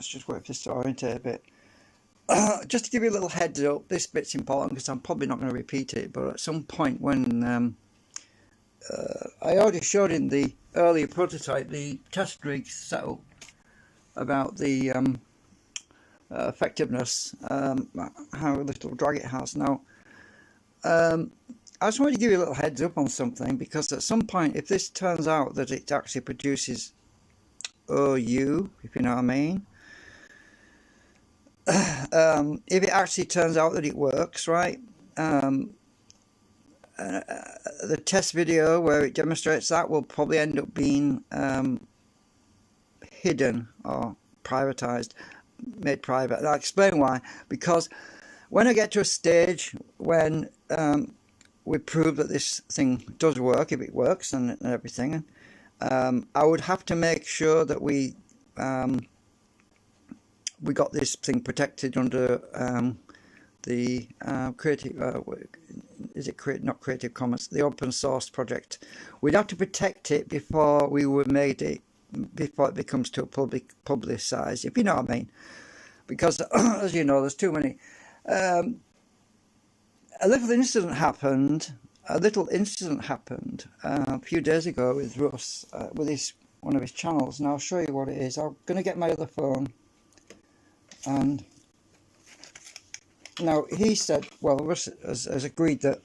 Let's just wait for this to orientate a bit. Just to give you a little heads up, this bit's important because I'm probably not going to repeat it, but at some point when I already showed in the earlier prototype the test rig setup about the effectiveness, how little drag it has. Now, I just wanted to give you a little heads up on something, because at some point, if this turns out that it actually produces OU, if you know what I mean, if it actually turns out that it works, right, the test video where it demonstrates that will probably end up being hidden or privatized, made private. I'll explain why. Because when I get to a stage when we prove that this thing does work, if it works and everything, I would have to make sure that we got this thing protected under the creative, is it not Creative Commons, the open source project. We'd have to protect it before we were made it, before it becomes too publicized, if you know what I mean. Because as you know, there's too many. A little incident happened a few days ago with Russ, with one of his channels, and I'll show you what it is. I'm going to get my other phone. And now he said, well, Russ has agreed that,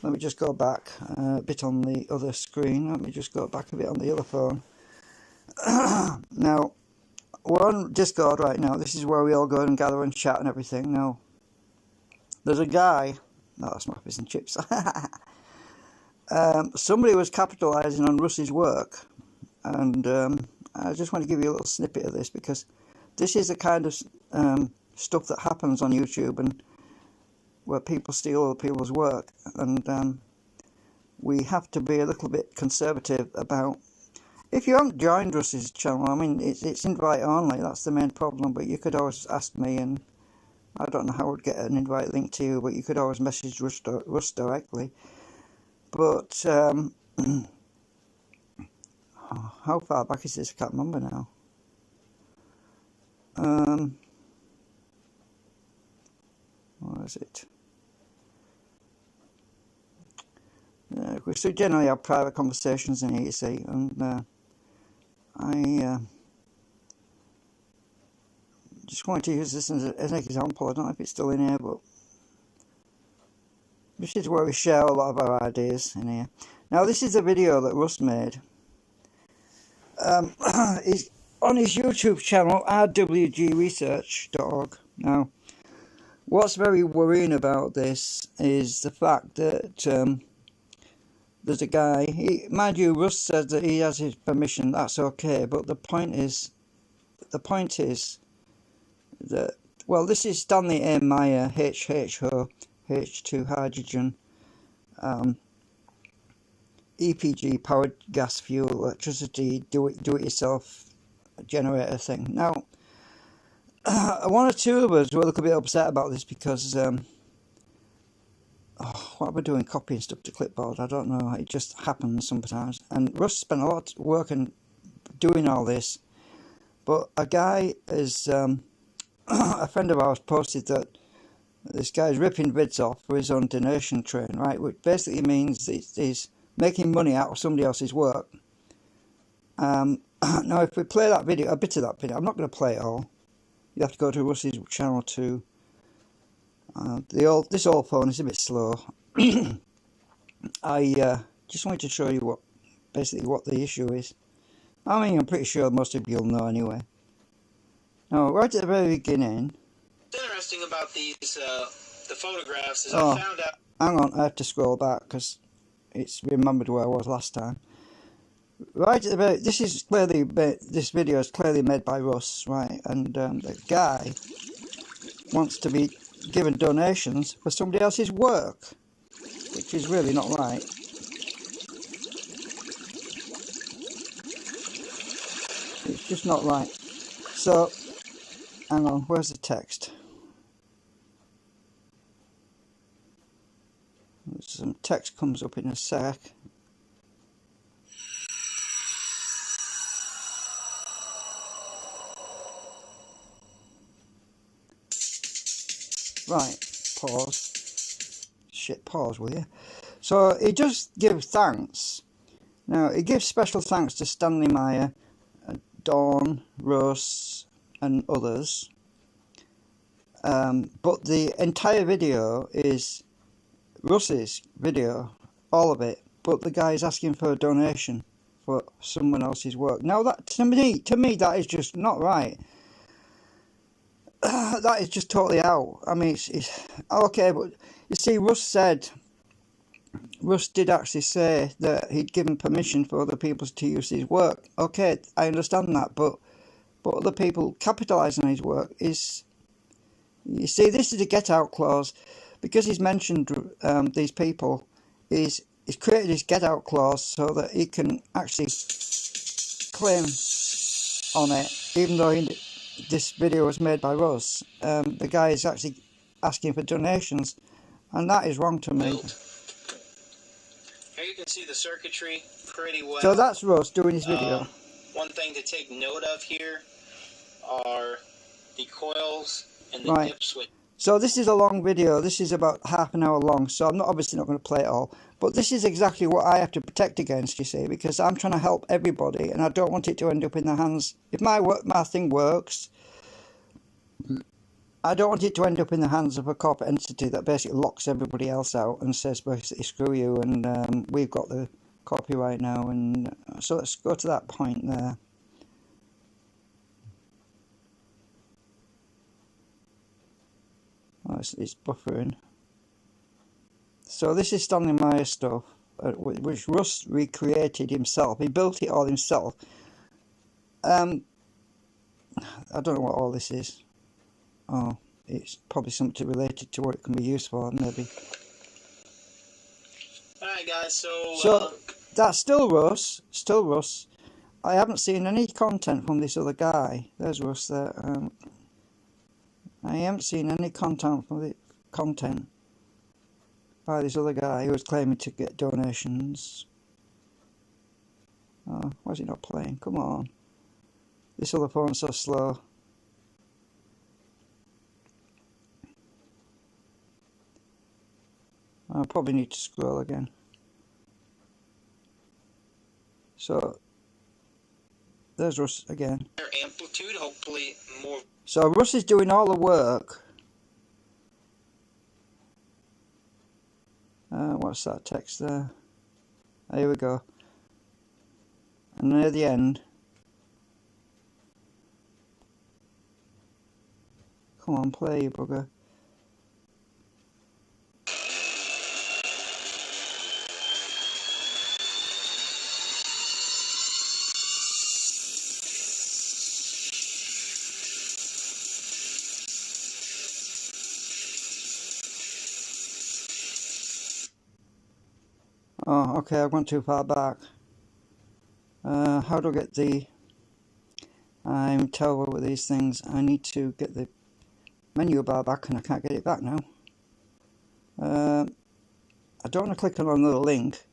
let me just go back a bit on the other screen, let me just go back a bit on the other phone. Now, we're on Discord right now. This is where we all go and gather and chat and everything. Now, there's a guy, no, that's my fish and chips. Somebody was capitalising on Russ's work, and I just want to give you a little snippet of this, because this is the kind of stuff that happens on YouTube, and where people steal other people's work, and we have to be a little bit conservative about. If you haven't joined Russ's channel, I mean, it's invite only. That's the main problem. But you could always ask me, and I don't know how I would get an invite link to you, but you could always message Russ directly. But how far back is this? I can't remember now. What is it? We still generally have private conversations in here, you see, and I just wanted to use this as an example. I don't know if it's still in here, but this is where we share a lot of our ideas in here. Now, this is a video that Russ made. He's on his YouTube channel, rwgresearch.org. Now, what's very worrying about this is the fact that there's a guy, mind you, Russ says that he has his permission, that's okay, but the point is that, well, this is Stanley A. Meyer, HHO, H2 hydrogen, EPG, powered gas fuel, electricity, do-it-yourself generator thing. Now, one or two of us were a little bit upset about this because what am I doing, copying stuff to clipboard? I don't know, it just happens sometimes. And Russ spent a lot of work in doing all this, but a guy is a friend of ours posted that this guy's ripping vids off for his own donation train, right, which basically means he's making money out of somebody else's work. Now, if we play that video, a bit of that video, I'm not going to play it all. You have to go to Russ's channel too. This old phone is a bit slow. I just wanted to show you what the issue is. I mean, I'm pretty sure most of you will know anyway. Now, right at the very beginning. What's interesting about these the photographs is I found out. Hang on, I have to scroll back because it's remembered where I was last time. Right at the very, this video is clearly made by Russ, right? And the guy wants to be given donations for somebody else's work, which is really not right. It's just not right. So, hang on, where's the text? Some text comes up in a sec. Right, pause. Shit, pause, will you? So he does give thanks. Now, he gives special thanks to Stanley Meyer, Dawn, Russ, and others. But the entire video is Russ's video, all of it. But the guy is asking for a donation for someone else's work. Now, that to me, that is just not right. That is just totally out. I mean, it's okay, but you see, Russ did actually say that he'd given permission for other people to use his work. Okay, I understand that, but other people capitalising on his work is... You see, this is a get-out clause. Because he's mentioned these people, he's created this get-out clause so that he can actually claim on it, even though this video was made by Russ. The guy is actually asking for donations, and that is wrong to me. Here you can see the circuitry pretty well. So that's Russ doing his video. One thing to take note of here are the coils and the Right. dip switch. So this is a long video. This is about half an hour long, so I'm obviously not going to play it all. But this is exactly what I have to protect against, you see, because I'm trying to help everybody, and I don't want it to end up in the hands... If my thing works, I don't want it to end up in the hands of a corporate entity that basically locks everybody else out and says, basically, screw you, and we've got the copyright now. And so let's go to that point there. Oh, it's buffering. So this is Stanley Meyer stuff, which Russ recreated himself. He built it all himself. I don't know what all this is. Oh, it's probably something related to what it can be used for, maybe. Alright guys, so that's still Russ. Still Russ. I haven't seen any content from this other guy. There's Russ there. I haven't seen any content by this other guy who was claiming to get donations. Oh, why is it not playing? Come on. This other phone's so slow. I probably need to scroll again. So, there's Russ again. Amplitude, hopefully more. So Russ is doing all the work. What's that text there? Here we go. And near the end. Come on, play, you bugger. Oh, okay, I've gone too far back. How do I get the... I'm terrible with these things. I need to get the menu bar back, and I can't get it back now. I don't want to click on another link.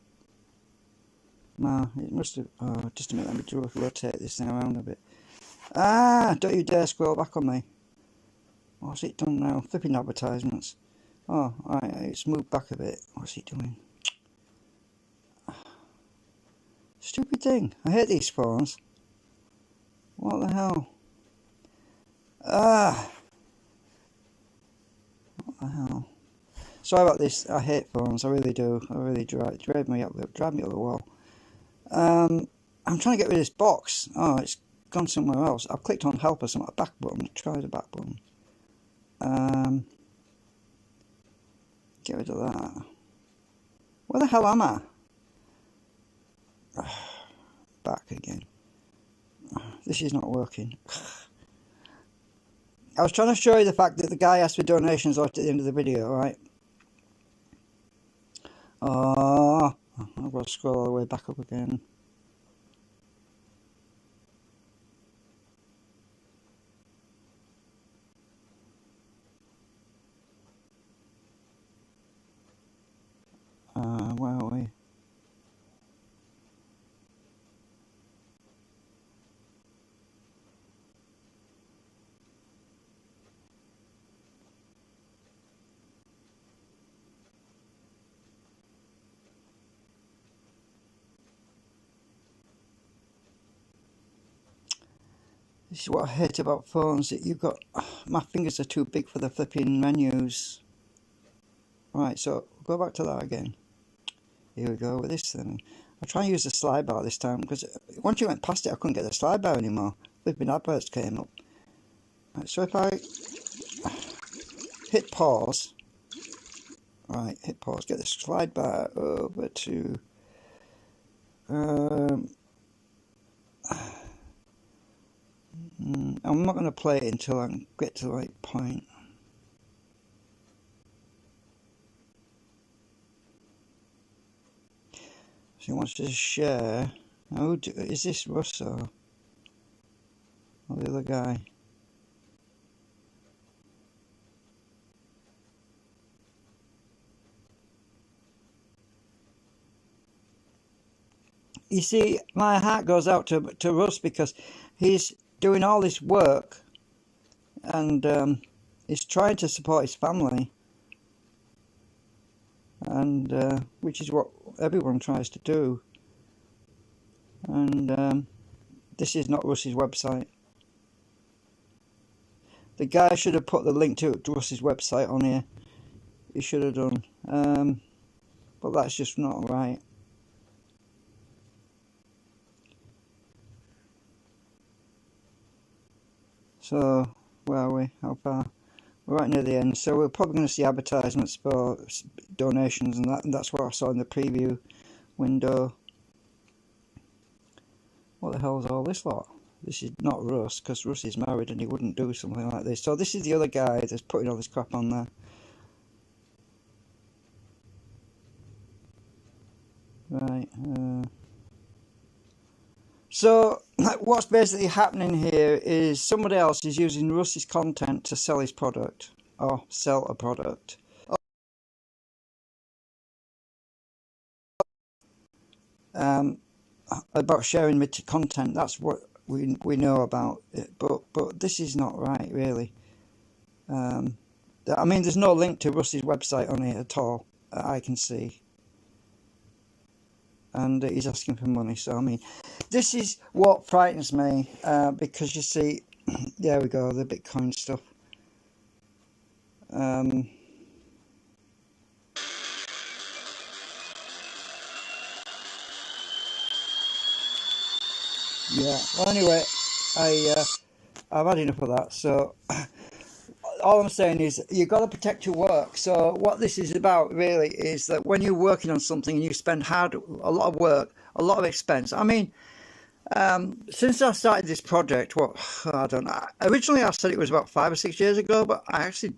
No, it must have... Oh, just a minute, let me rotate this thing around a bit. Ah, don't you dare scroll back on me. What's it done now? Flipping advertisements. Oh, alright, it's moved back a bit. What's it doing? Stupid thing. I hate these phones. What the hell? Ah! What the hell? Sorry about this. I hate phones. I really do. I really drive me up the wall. I'm trying to get rid of this box. Oh, it's gone somewhere else. I've clicked on help or something. Back button. Try the back button. Get rid of that. Where the hell am I? Back again. This is not working. I was trying to show you the fact that the guy asked for donations right at the end of the video, right? Oh, I've got to scroll all the way back up again. Where are we? This is what I hate about phones, that you've got, my fingers are too big for the flipping menus. Right, so go back to that again. Here we go with this thing. I'll try and use the slide bar this time, because once you went past it I couldn't get the slide bar anymore. Flipping adverts came up. Right, so if I hit pause, right, hit pause, get the slide bar over to I'm not going to play it until I get to the right point. So he wants to share. Oh, is this Russo or the other guy? You see, my heart goes out to Russ, because he's doing all this work and he's trying to support his family, and which is what everyone tries to do. And this is not Russ's website. The guy should have put the link to Russ's website on here. He should have done, but that's just not right. So, where are we? How far? We're right near the end, so we're probably going to see advertisements for donations and that's what I saw in the preview window. What the hell is all this lot? This is not Russ, because Russ is married and he wouldn't do something like this. So this is the other guy that's putting all this crap on there. Right. So what's basically happening here is somebody else is using Russ's content to sell his product, or sell a product. About sharing content, that's what we know about it, but this is not right, really. I mean, there's no link to Russ's website on it at all, I can see. And he's asking for money, so I mean, this is what frightens me, because you see, there we go, the Bitcoin stuff. Yeah, well anyway, I've had enough of that, so all I'm saying is you've got to protect your work. So what this is about really is that when you're working on something and you spend a lot of work, a lot of expense. I mean, since I started this project, I don't know. Originally I said it was about 5 or 6 years ago, but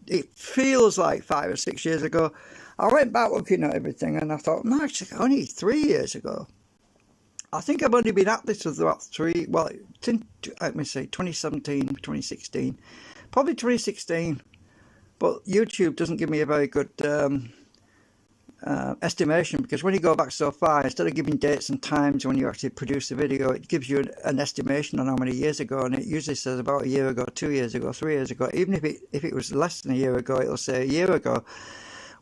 it feels like 5 or 6 years ago. I went back looking at everything and I thought, no, actually only 3 years ago. I think I've only been at this for about 3, well, let me say 2017, 2016, probably 2016, but YouTube doesn't give me a very good estimation, because when you go back so far, instead of giving dates and times when you actually produce a video, it gives you an estimation on how many years ago, and it usually says about a year ago, 2 years ago, 3 years ago. Even if it was less than a year ago, it'll say a year ago,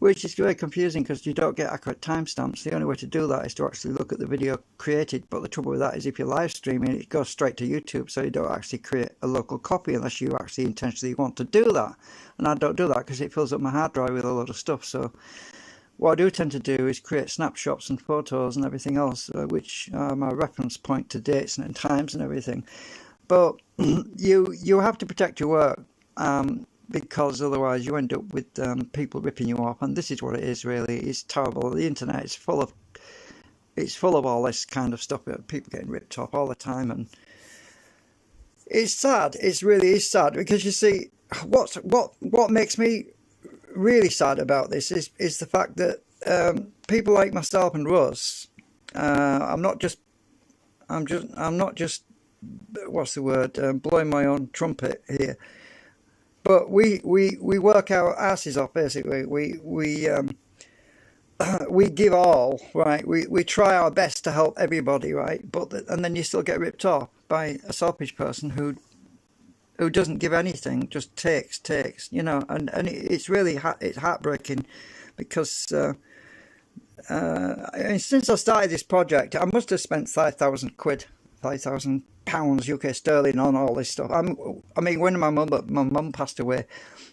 which is very confusing because you don't get accurate timestamps. The only way to do that is to actually look at the video created, but the trouble with that is if you're live streaming, it goes straight to YouTube, so you don't actually create a local copy unless you actually intentionally want to do that. And I don't do that because it fills up my hard drive with a lot of stuff. So what I do tend to do is create snapshots and photos and everything else, which are my reference point to dates and times and everything. But you have to protect your work, because otherwise you end up with people ripping you off, and this is what it is really. It's terrible. The internet is full of all this kind of stuff, people getting ripped off all the time, and it's sad. It really is sad, because you see, what makes me really sad about this is the fact that people like myself and Russ, I'm not just what's the word, blowing my own trumpet here. But we work our asses off, basically. We give all, right? We try our best to help everybody, right? And then you still get ripped off by a selfish person who doesn't give anything, just takes, you know. And it's really it's heartbreaking, because since I started this project, I must have spent 5,000 quid, 5,000 pounds UK sterling on all this stuff. I mean, when my mum passed away,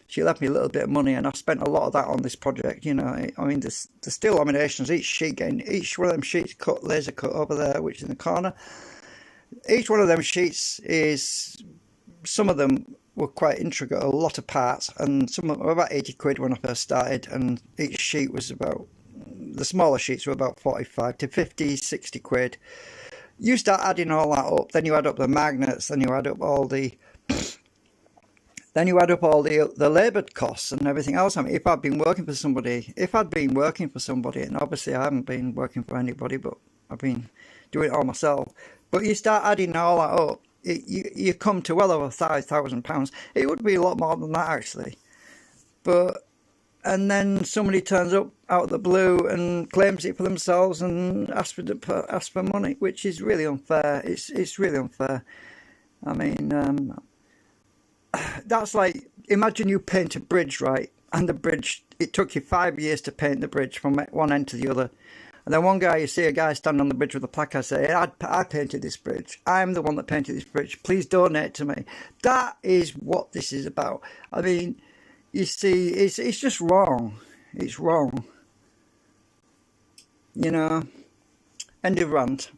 she left me a little bit of money, and I spent a lot of that on this project. You know, I mean, there's still laminations. Each one of them sheets cut, laser cut over there, which is in the corner. Each one of them sheets is, some of them were quite intricate, a lot of parts, and some of them were about 80 quid when I first started, and each sheet was about, the smaller sheets were about 45 to 50, 60 quid. You start adding all that up, then you add up the magnets, then you add up all the labour costs and everything else. I mean, if I'd been working for somebody, and obviously I haven't been working for anybody, but I've been doing it all myself. But you start adding all that up, you come to well over £5,000. It would be a lot more than that, actually. And then somebody turns up out of the blue and claims it for themselves and asks for money, which is really unfair. It's really unfair. I mean, that's like, imagine you paint a bridge, right? And the bridge, it took you 5 years to paint the bridge from one end to the other. And then one guy, you see a guy standing on the bridge with a placard saying, I painted this bridge. I'm the one that painted this bridge. Please donate to me. That is what this is about. I mean, you see, it's just wrong. It's wrong. You know, end of rant.